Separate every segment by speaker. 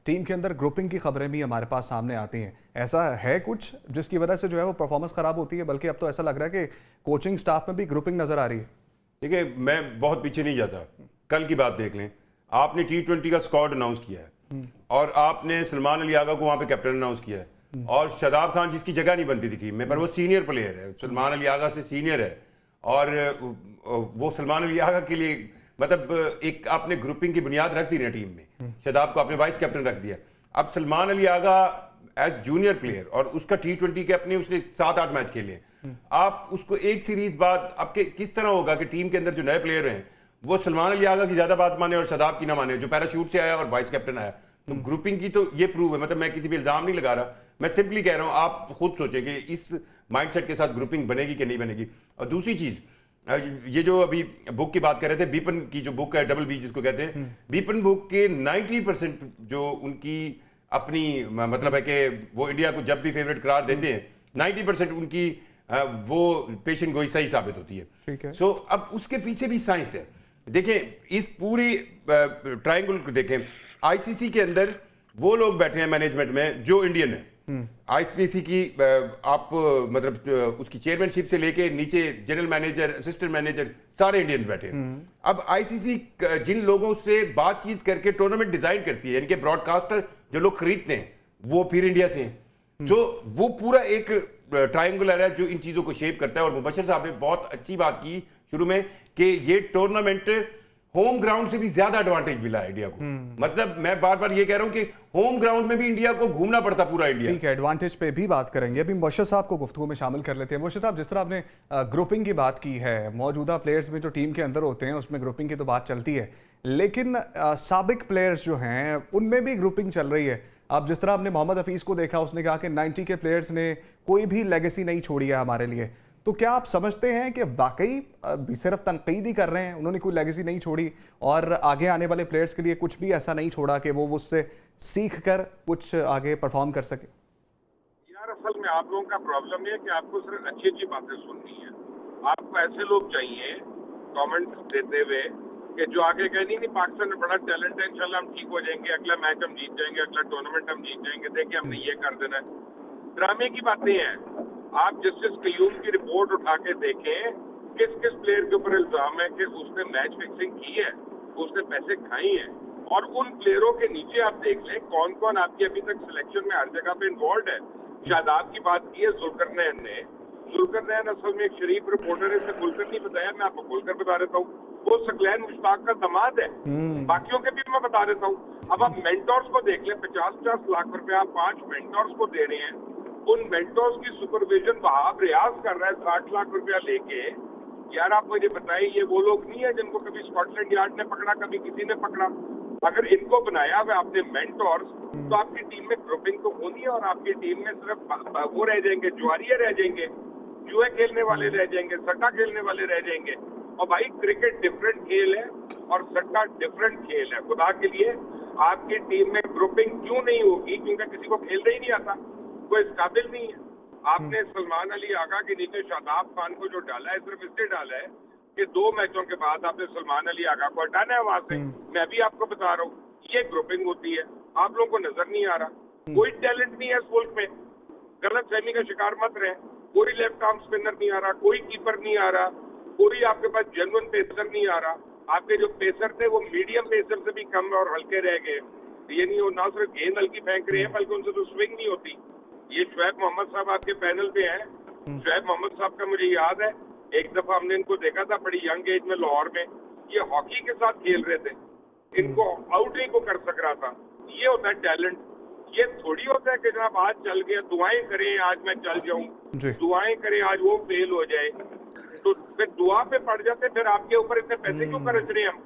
Speaker 1: Team के अंदर grouping की खबरें भी हमारे पास सामने आती हैं। ऐसा है कुछ जिसकी वजह से जो है वो परफॉर्मेंस खराब होती है, बल्कि अब तो ऐसा लग रहा है कि कोचिंग स्टाफ में भी ग्रुपिंग नजर आ रही है।
Speaker 2: देखिए, मैं बहुत पीछे नहीं जाता। कल की बात देख लें, आपने T20 का स्क्वाड अनाउंस किया है और आपने सलमान अली आगा को वहां पे कैप्टन अनाउंस किया है और शादाब खान जिसकी जगह नहीं बनती थी टीम में, पर वो सीनियर प्लेयर है, सलमान अली आगा से सीनियर है और वो सलमान अली आगा के लिए मतलब एक आपने ग्रुपिंग की बुनियाद रख दी ना टीम में। शादाब को आपने वाइस कैप्टन रख दिया। अब Salman Ali Agha as junior player और उसका T20 के अपने उसने 7-8 मैच खेले हैं। आप उसको एक सीरीज बाद आपके किस तरह होगा कि टीम के अंदर जो नए प्लेयर हैं वो सलमान अली आगा की ज्यादा बात माने और शादाब की ना माने, जो पैराशूट से आया और वाइस कैप्टन आया। तो ग्रुपिंग की तो ये प्रूव है, मतलब मैं किसी भी इल्जाम नहीं लगा रहा, मैं सिंपली कह रहा हूं आप खुद सोचें कि इस माइंडसेट के साथ ग्रुपिंग बनेगी कि नहीं बनेगी। और दूसरी चीज, ये जो अभी बुक की बात कर रहे थे, बीपन की जो बुक है डबल बी जिसको कहते हैं, बीपन बुक के 90% जो उनकी अपनी मतलब है कि वो इंडिया को जब भी फेवरेट करार देते हैं 90% उनकी वो पेशन गोई सही साबित होती है।
Speaker 1: ठीक है।
Speaker 2: सो अब उसके पीछे भी साइंस है। देखें इस पूरी ट्रायंगल को देखें, आईसीसी के अंदर वो लोग बैठे हैं मैनेजमेंट में जो इंडियन है। आईसीसी की आप मतलब उसकी चेयरमैनशिप से लेके नीचे जनरल मैनेजर, असिस्टेंट मैनेजर सारे इंडियंस बैठे हैं। अब आईसीसी जिन लोगों से बातचीत करके टूर्नामेंट डिजाइन करती है, इनके ब्रॉडकास्टर जो लोग खरीदते हैं वो फिर इंडिया से हैं। तो वो पूरा एक ट्रायंगुलर है जो इन चीजों को शेप करता है। और मुबशर साहब ने बहुत अच्छी बात की शुरू में कि ये टूर्नामेंट होम ग्राउंड से भी ज्यादा एडवांटेज मिला है इंडिया को। मतलब मैं बार बार ये कह रहा हूं कि होम ग्राउंड में भी इंडिया को घूमना पड़ता पूरा इंडिया।
Speaker 1: ठीक है, एडवांटेज पे भी बात करेंगे। अभी मुबशर साहब को गुफ्तगू में शामिल कर लेते हैं। मुबशर साहब, जिस तरह आपने ग्रुपिंग की बात की है, मौजूदा प्लेयर्स में जो टीम के अंदर होते हैं उसमें ग्रुपिंग की तो बात चलती है, लेकिन साबिक प्लेयर्स जो हैं उनमें भी ग्रुपिंग चल रही है। अब जिस तरह आपने मोहम्मद हफीज को देखा, उसने कहा कि 90 के प्लेयर्स ने कोई भी लेगेसी नहीं छोड़ी है हमारे लिए। तो क्या आप समझते हैं कि वाकई सिर्फ तनकीद ही कर रहे हैं, उन्होंने कोई लेगेसी नहीं छोड़ी और आगे आने वाले प्लेयर्स के लिए कुछ भी ऐसा नहीं छोड़ा कि वो उससे सीख कर कुछ आगे परफॉर्म कर सके?
Speaker 3: यार असल में आप लोगों का प्रॉब्लम है कि आपको सिर्फ अच्छी अच्छी बातें सुननी है। आपको ऐसे लोग चाहिए कमेंट देते हुए कि जो आगे कहे नहीं पाकिस्तान में बड़ा टैलेंट है, इंशाल्लाह हम ठीक हो जाएंगे, अगला मैच हम जीत जाएंगे, अगला टूर्नामेंट हम जीत जाएंगे, देखिए हमने ये कर देना है। ड्रामे की बातें हैं। आप जस्टिस कयूम की रिपोर्ट उठा के देखें, किस किस प्लेयर के ऊपर इल्जाम है कि उसने मैच फिक्सिंग की है, उसने पैसे खाए हैं। और उन प्लेयरों के नीचे आप देख लें कौन कौन आपकी अभी तक सिलेक्शन में हर जगह पे इन्वॉल्व है। शादाब की बात की है जुल्करनैन ने। जुल्करनैन असल में एक शरीफ रिपोर्टर है, इसे खुलकर नहीं बताया, मैं आपको खुलकर बता देता हूँ। वो सकलैन मुश्ताक का दामाद है। बाकियों के भी मैं बता देता हूँ। अब आप मेंटोर्स को देख लें, 50-50 लाख रुपया आप 5 मेंटोर्स को दे रहे हैं। उन मेंटोर्स की सुपरविजन वहाब रियाज कर रहा है 60 लाख रुपया लेके। यार आप मुझे बताइए, ये वो लोग नहीं है जिनको कभी स्कॉटलैंड यार्ड ने पकड़ा, कभी किसी ने पकड़ा। अगर इनको बनाया हुआ आपने मेंटोर्स, तो आपकी टीम में ग्रुपिंग तो होनी है और आपकी टीम में सिर्फ वो रह जाएंगे, जुआरिये रह जाएंगे, जुए खेलने वाले रह जाएंगे, सट्टा खेलने वाले रह जाएंगे। और भाई क्रिकेट डिफरेंट खेल है और सट्टा डिफरेंट खेल है। खुदा के लिए आपकी टीम में ग्रुपिंग क्यों नहीं होगी? क्योंकि किसी को खेलना ही नहीं आता, कोई इस काबिल नहीं है। आपने सलमान अली आगा के नीचे शादाब खान को जो डाला है, सिर्फ इसलिए डाला है कि 2 मैचों के बाद आपने सलमान अली आगा को हटाना है वहां से। मैं भी आपको बता रहा हूँ, ये ग्रुपिंग होती है। आप लोगों को नजर नहीं आ रहा। कोई टैलेंट नहीं है इस मुल्क में, गलत फहमी का शिकार मत रहे। कोई लेफ्ट आर्म स्पिनर नहीं आ रहा, कोई कीपर नहीं आ रहा, कोई आपके पास जेन्युइन पेसर नहीं आ रहा। आपके जो पेसर थे वो मीडियम पेसर से भी कम और हल्के रह गए। ये नहीं हो, ना सिर्फ गेंद हल्की फेंक रहे हैं बल्कि उनसे तो स्विंग नहीं होती। ये शुएब मोहम्मद साहब आपके पैनल पे हैं। शुएब मोहम्मद साहब का मुझे याद है, एक दफा हमने इनको देखा था बड़ी यंग एज में लाहौर में, ये हॉकी के साथ खेल रहे थे, इनको आउट नहीं को कर सक रहा था। ये होता है टैलेंट। ये थोड़ी होता है कि जनाब आज चल गया, दुआएं करें आज मैं चल जाऊं, दुआएं करें आज वो फेल हो जाए, तो फिर दुआ पे पड़ जाते, फिर आपके ऊपर इतने पैसे क्यों खर्च रहे हैं हम?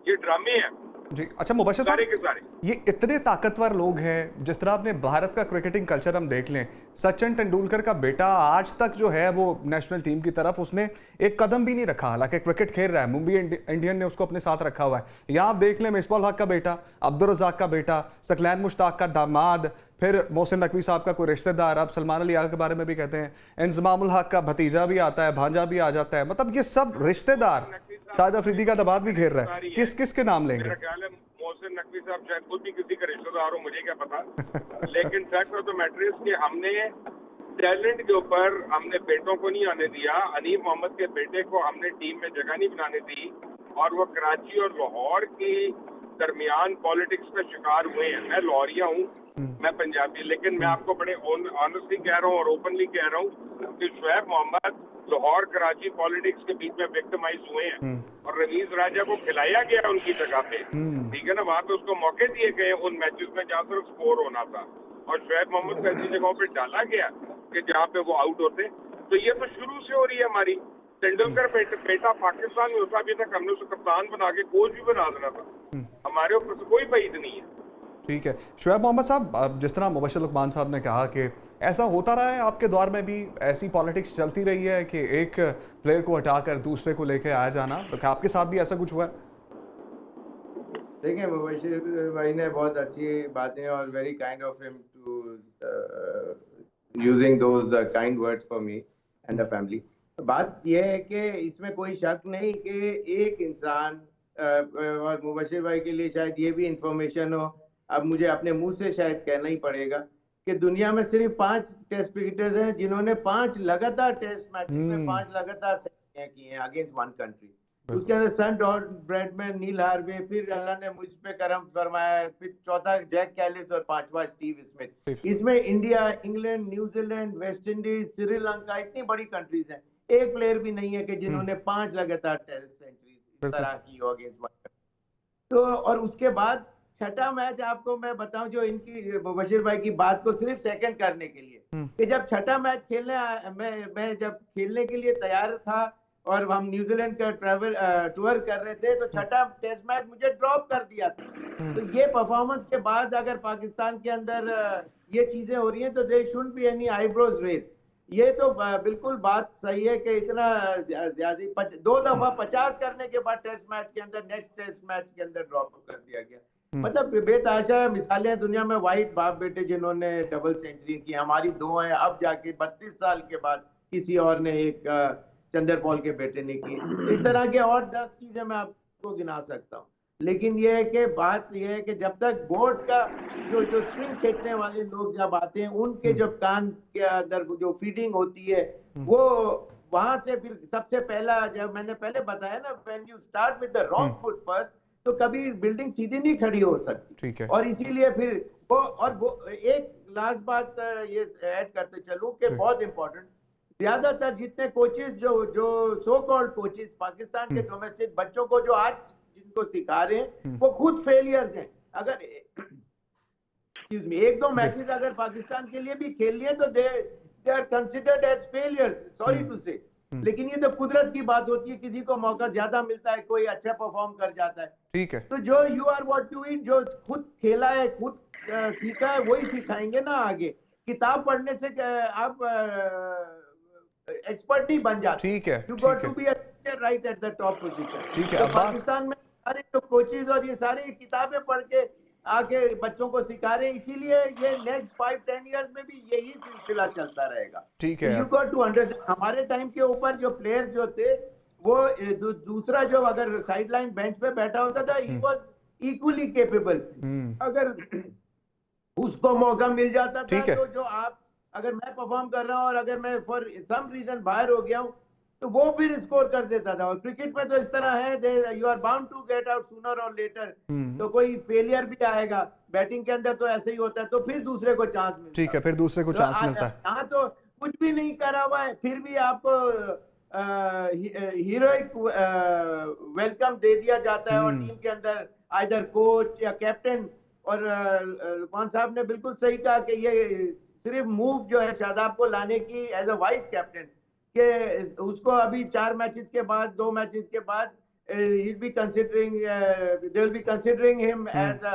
Speaker 3: ये ड्रामे हैं
Speaker 1: जी। अच्छा मुबशर साहब,
Speaker 3: के सारे
Speaker 1: ये इतने ताकतवर लोग हैं, जिस तरह आपने भारत का क्रिकेटिंग कल्चर हम देख लें, सचिन तेंदुलकर का बेटा आज तक जो है वो नेशनल टीम की तरफ उसने एक कदम भी नहीं रखा, हालांकि क्रिकेट खेल रहा है, मुंबई इंडियन ने उसको अपने साथ रखा हुआ है। यहाँ आप देख लें मिसबाह हक का बेटा, अब्दुल रज़ाक का बेटा, सकलैन मुश्ताक का दामाद, फिर मोहसिन नकवी साहब का कोई रिश्तेदार, आप सलमान अली आगा के बारे में भी कहते हैं, इंजमामुल हक का भतीजा भी आता है, भांजा भी आ जाता है, मतलब ये सब रिश्तेदार, शाहिद अफरीदी का दबाव भी घेर रहा है। किस किस के नाम लेंगे?
Speaker 3: मोहसिन नकवी साहब शायद खुद भी किसी का रिश्तेदार हो, मुझे क्या पता। लेकिन fact of the matter is कि हमने टैलेंट के ऊपर हमने बेटों को नहीं आने दिया। अनीफ मोहम्मद के बेटे को हमने टीम में जगह नहीं बनाने दी और वो कराची और लाहौर की दरमियान पॉलिटिक्स का शिकार हुए हैं। मैं लाहौरिया हूँ, मैं पंजाबी, लेकिन मैं आपको बड़े ऑनेस्टली कह रहा हूँ और ओपनली कह रहा हूँ कि शुएब मोहम्मद लाहौर कराची पॉलिटिक्स के बीच में विक्टिमाइज हुए हैं और रमीज राजा को खिलाया गया उनकी जगह पे, ठीक है ना। वहाँ पे उसको मौके दिए गए उन मैचेस में जहाँ सिर्फ स्कोर होना था और शुएब मोहम्मद को ऐसी जगहों पे डाला गया कि जहाँ पे वो आउट होते। तो ये तो शुरू से हो रही है हमारी। तेंदुलकर बेटा पाकिस्तान में होता, अभी तक हमने उसको कप्तान बना के कोच भी बना देना था। हमारे ऊपर से कोई बईद नहीं है।
Speaker 1: ठीक है शुएब मोहम्मद साहब, जिस तरह मुबश्शिर लुकमान साहब ने कहा कि ऐसा होता रहा है, आपके दौर में भी ऐसी पॉलिटिक्स चलती रही है कि एक प्लेयर को हटाकर दूसरे को लेकर आया जाना, तो क्या आपके साथ भी ऐसा कुछ हुआ है?
Speaker 4: देखिए मुबश्शिर भाई ने बहुत अच्छी बातें और very kind of him to using those kind words for me and the family. बात यह है कि इसमें कोई शक नहीं कि एक इंसान और मुबश्शिर भाई के लिए शायद ये भी इंफॉर्मेशन हो, अब मुझे अपने मुंह से शायद कहना ही पड़ेगा कि दुनिया में सिर्फ 5 टेस्ट क्रिकेटर्स हैं जिन्होंने 5 लगातार टेस्ट मैच में 5 लगातार सेंचुरियां की हैं अगेंस्ट वन कंट्री। उसके अंदर सन डॉट ब्रैडमैन, नील हार्वे, फिर अल्लाह ने मुझ पे करम फरमाया, फिर चौथा जैक कैलिस और 5वां स्टीव स्मिथ। इसमें India, England, New Zealand, West Indies, Sri Lanka, इतनी बड़ी कंट्रीज हैं। एक प्लेयर भी नहीं है कि जिन्होंने 5 लगातार टेस्ट सेंचुरी इस तरह की हो अगेंस्ट वन कंट्री। तो और उसके बाद छठा मैच आपको मैं बताऊं, जो इनकी मुबश्शिर भाई की बात को सिर्फ सेकंड करने के लिए, कि जब छठा मैच खेलने मैं जब खेलने के लिए तैयार था और हम न्यूजीलैंड का टूर कर रहे थे, तो छठा टेस्ट मैच मुझे ड्रॉप कर दिया था। तो ये परफॉर्मेंस के बाद अगर पाकिस्तान के अंदर ये चीजें हो रही हैं तो there shouldn't be any eyebrows raise. ये तो बिल्कुल बात सही है कि इतना ज्यादा 2 दफा 50 करने के बाद टेस्ट मैच के अंदर, नेक्स्ट टेस्ट मैच के अंदर ड्रॉप कर दिया गया। मतलब बेतहाशा मिसालें दुनिया में, वाहिद बाप बेटे जिन्होंने डबल सेंचुरी की, हमारी 2 हैं। अब जाके 32 साल के बाद किसी और ने, एक चंदर पॉल के बेटे ने की। इस तरह के और 10 चीजें मैं आपको गिना सकता हूँ। लेकिन ये है कि बात यह है कि जब तक बोर्ड का जो स्ट्रिंग खींचने वाले लोग जब आते हैं, उनके जब कान के अंदर जो फीडिंग होती है, वो वहां से फिर सबसे पहला, जब मैंने पहले बताया ना, when you start with the wrong foot first, तो कभी बिल्डिंग सीधी नहीं खड़ी हो सकती।
Speaker 1: ठीक है।
Speaker 4: और इसीलिए फिर वो एक लास्ट बात ये ऐड करते चलूं कि बहुत इंपॉर्टेंट, ज्यादातर जितने कोचेस जो सो कॉल्ड कोचेस पाकिस्तान के डोमेस्टिक बच्चों को जो आज जिनको सिखा रहे हैं, वो खुद फेलियर्स हैं। अगर एक्सक्यूज मी, 1-2 मैचेस अगर पाकिस्तान के लिए भी खेल लिए तो they are considered as failures, sorry to say. लेकिन ये तो कुदरत की बात होती है, किसी को मौका ज्यादा मिलता है, कोई अच्छा परफॉर्म कर जाता है। ठीक है। तो जो you are what you eat, जो खुद खेला है, खुद सीखा है, वही सिखाएंगे ना आगे। किताब पढ़ने से आप एक्सपर्ट ही बन जाते।
Speaker 1: ठीक है।
Speaker 4: You got to be a teacher right at the top position.
Speaker 1: ठीक है।
Speaker 4: तो पाकिस्तान में सारे जो कोचेज और ये सारी किताबें पढ़ के आगे बच्चों को सिखा रहे हैं, इसीलिए ये नेक्स्ट 5-10 इयर्स में भी यही सिलसिला चलता रहेगा।
Speaker 1: ठीक है।
Speaker 4: यू गॉट टू अंडरस्टैंड, हमारे टाइम के ऊपर जो प्लेयर जो थे, वो दूसरा जो अगर साइडलाइन बेंच पे बैठा होता था, ही वाज इक्वली केपेबल। अगर उसको मौका मिल जाता था, तो जो आप, अगर मैं परफॉर्म कर रहा हूं और अगर मैं फॉर सम रीजन बाहर हो गया हूं, तो वो फिर स्कोर कर देता था। और क्रिकेट में तो इस तरह है, you are bound to get out sooner और लेटर। तो कोई फेलियर भी आएगा, बैटिंग के अंदर तो ऐसे ही होता है, तो फिर दूसरे को चांस मिलता है।
Speaker 1: ठीक है, फिर दूसरे को चांस मिलता है।
Speaker 4: हाँ, तो कुछ भी नहीं करा हुआ है, फिर भी आपको हीरोइक वेलकम दे दिया जाता है। और टीम के अंदर आइदर कोच या कैप्टन, और लुकमान साहब ने बिल्कुल सही कहा कि ये सिर्फ मूव जो है शादाब को लाने की एज अ वाइस कैप्टन, कि उसको अभी 4 मैचेस के बाद, 2 मैचेस के बाद he'll be considering they'll be considering him as a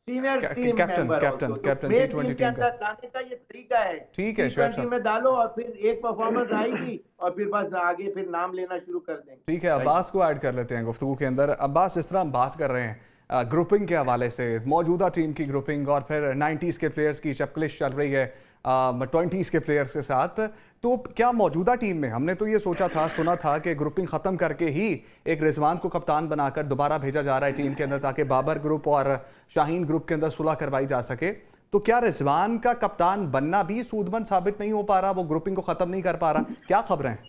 Speaker 4: senior team member.
Speaker 1: Captain
Speaker 4: टी20 के अंदर लाने का ये तरीका है।
Speaker 1: ठीक है,
Speaker 4: टी20 में डालो और फिर एक परफॉर्मेंस आएगी और फिर बस आगे फिर नाम लेना शुरू कर देंगे।
Speaker 1: ठीक है, अब्बास को ऐड कर लेते हैं गुफ्तगू के अंदर। अब्बास, जिस तरह हम बात कर रहे हैं ग्रुपिंग के हवाले से, मौजूदा टीम की ग्रुपिंग और फिर 90s के प्लेयर्स की चपकलिश चल रही है, 20s के प्लेयर्स के साथ, तो क्या मौजूदा टीम में हमने तो ये सोचा था, सुना था कि ग्रुपिंग ख़त्म करके ही एक रिजवान को कप्तान बनाकर दोबारा भेजा जा रहा है टीम के अंदर ताकि बाबर ग्रुप और शाहीन ग्रुप के अंदर सुलह करवाई जा सके, तो क्या रिजवान का कप्तान बनना भी सूदमंद साबित नहीं हो पा रहा? वो ग्रुपिंग को ख़त्म नहीं कर पा रहा, क्या खबरें हैं?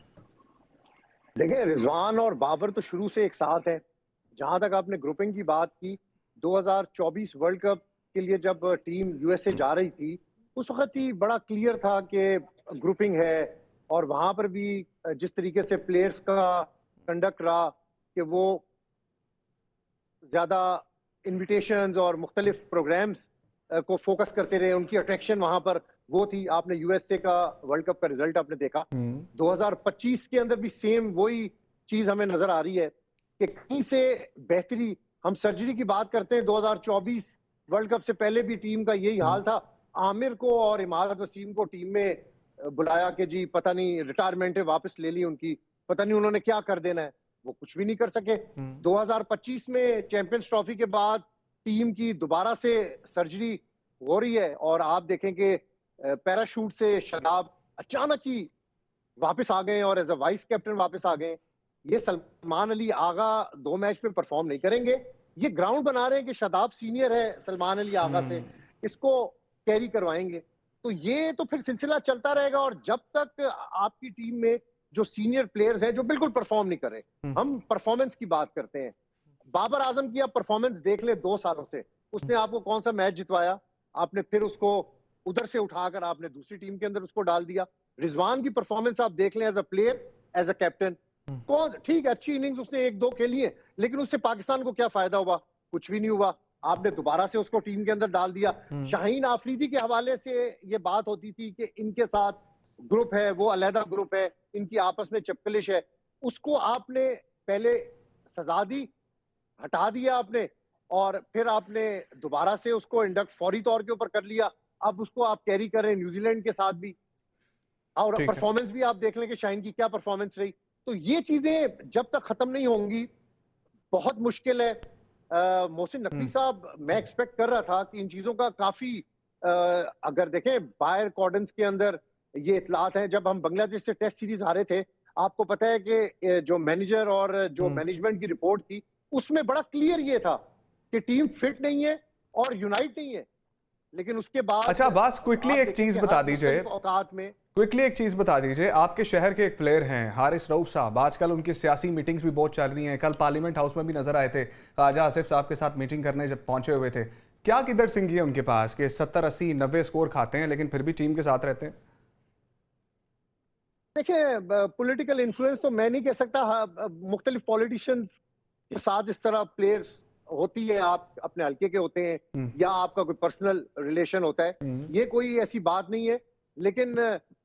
Speaker 5: देखिए, रिजवान और बाबर तो शुरू से एक साथ है। जहां तक आपने ग्रुपिंग की बात की, 2024 वर्ल्ड कप के लिए जब टीम यूएसए जा रही थी, उस वक्त ही बड़ा क्लियर था कि ग्रुपिंग है, और वहां पर भी जिस तरीके से प्लेयर्स का कंडक्ट रहा कि वो ज्यादा इनविटेशंस और मुख्तलिफ प्रोग्राम्स को फोकस करते रहे, उनकी अट्रैक्शन वहां पर वो थी। आपने यूएसए का वर्ल्ड कप का रिजल्ट आपने देखा, 2025 के अंदर भी सेम वही चीज हमें नजर आ रही है कि कहीं से बेहतरी। हम सर्जरी की बात करते हैं, 2024 वर्ल्ड कप से पहले भी टीम का यही हाल था। आमिर को और इमारत वसीम को टीम में बुलाया कि जी पता नहीं रिटायरमेंट वापस ले ली उनकी, पता नहीं उन्होंने क्या कर देना है, वो कुछ भी नहीं कर सके। 2025 में चैंपियंस ट्रॉफी के बाद टीम की दोबारा से सर्जरी हो रही है, और आप देखें कि पैराशूट से शादाब अचानक ही वापस आ गए और एज अ वाइस कैप्टन वापस आ गए। ये सलमान अली आगा 2 मैच में परफॉर्म नहीं करेंगे, ये ग्राउंड बना रहे हैं कि शादाब सीनियर है सलमान अली आगा से, इसको कैरी करवाएंगे। तो ये तो फिर सिलसिला चलता रहेगा, और जब तक आपकी टीम में जो सीनियर प्लेयर्स हैं जो बिल्कुल परफॉर्म नहीं कर रहे, हम परफॉर्मेंस की बात करते हैं। बाबर आजम की आप परफॉर्मेंस देख ले 2 सालों से, उसने आपको कौन सा मैच जितवाया, आपने फिर उसको उधर से उठाकर आपने दूसरी टीम के अंदर उसको डाल दिया। रिजवान की परफॉर्मेंस आप देख लें as a player, as a captain, कौन ठीक है, अच्छी इनिंग्स उसने 1-2 खेली है, लेकिन उससे पाकिस्तान को क्या फायदा हुआ? कुछ भी नहीं हुआ। आपने दोबारा से उसको टीम के अंदर डाल दिया। शाहीन आफरीदी के हवाले से ये बात होती थी कि इनके साथ ग्रुप है, वो अलहदा ग्रुप है, इनकी आपस में चपकलिश है, उसको आपने पहले सजा दी, हटा दिया आपने, और फिर आपने दोबारा से उसको इंडक्ट फौरी तौर के ऊपर कर लिया। अब उसको आप कैरी कर रहे हैं न्यूजीलैंड के साथ भी, और परफॉर्मेंस भी आप देख लें कि शाहीन की क्या परफॉर्मेंस रही। तो ये चीजें जब तक खत्म नहीं होंगी बहुत मुश्किल है। मोहसिन नकवी साहब, मैं एक्सपेक्ट कर रहा था कि इन चीजों का काफी अगर देखें बाहर कॉर्डन्स के अंदर ये इतलात हैं, जब हम बांग्लादेश से टेस्ट सीरीज हारे थे, आपको पता है कि जो मैनेजर और जो मैनेजमेंट की रिपोर्ट थी उसमें बड़ा क्लियर ये था कि टीम फिट नहीं है और यूनाइट नहीं है। लेकिन उसके बाद
Speaker 1: अच्छा बस क्विकली एक चीज बता दीजिए,
Speaker 5: औकात में
Speaker 1: क्विकली एक चीज बता दीजिए, आपके शहर के एक प्लेयर हैं हारिस रऊफ साहब, आजकल उनकी सियासी मीटिंग्स भी बहुत चल रही हैं, कल पार्लियामेंट हाउस में भी नजर आए थे, ख्वाजा आसिफ साहब के साथ मीटिंग करने जब पहुंचे हुए थे। क्या किधर सिंगी है उनके पास कि 70, 80, 90 स्कोर खाते हैं लेकिन फिर भी टीम के साथ रहते हैं?
Speaker 5: देखिए, पॉलिटिकल इन्फ्लुएंस तो मैं नहीं कह सकता। मुख्तलिफ पॉलिटिशियंस के साथ इस तरह प्लेयर्स होती है, आप अपने हल्के के होते हैं या आपका कोई पर्सनल रिलेशन होता है, ये कोई ऐसी बात नहीं है। लेकिन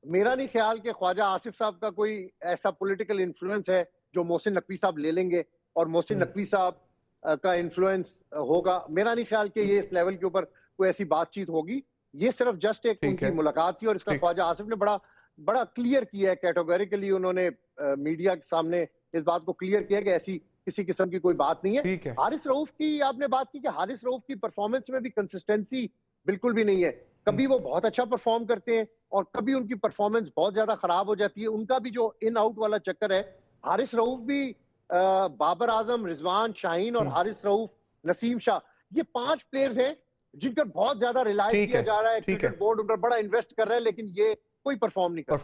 Speaker 5: मेरा नहीं ख्याल कि ख्वाजा आसिफ साहब का कोई ऐसा पॉलिटिकल इन्फ्लुएंस है जो मोहसिन नकवी साहब ले लेंगे और मोहसिन नकवी साहब का इन्फ्लुएंस होगा। मेरा नहीं ख्याल कि ये इस लेवल के ऊपर कोई ऐसी बातचीत होगी। ये सिर्फ जस्ट एक उनकी मुलाकात थी, और इसका ख्वाजा आसिफ ने बड़ा क्लियर किया है, कैटेगोरिकली उन्होंने मीडिया के सामने इस बात को क्लियर किया कि ऐसी किसी किस्म की कोई बात नहीं है। हारिस रऊफ की आपने बात की कि हारिस रऊफ की परफॉर्मेंस में भी कंसिस्टेंसी बिल्कुल भी नहीं है। कभी वो बहुत अच्छा परफॉर्म करते हैं और कभी उनकी परफॉर्मेंस बहुत ज्यादा खराब हो जाती है। उनका भी जो इन आउट वाला चक्कर है, हारिस रऊफ भी बाबर आजम, रिजवान, शाहीन और हारिस रऊफ, नसीम शाह, ये 5 प्लेयर्स हैं जिन पर बहुत ज्यादा रिलाय किया जा रहा है। क्रिकेट बोर्ड उन पर बड़ा इन्वेस्ट कर रहा है, लेकिन ये कोई परफॉर्म नहीं कर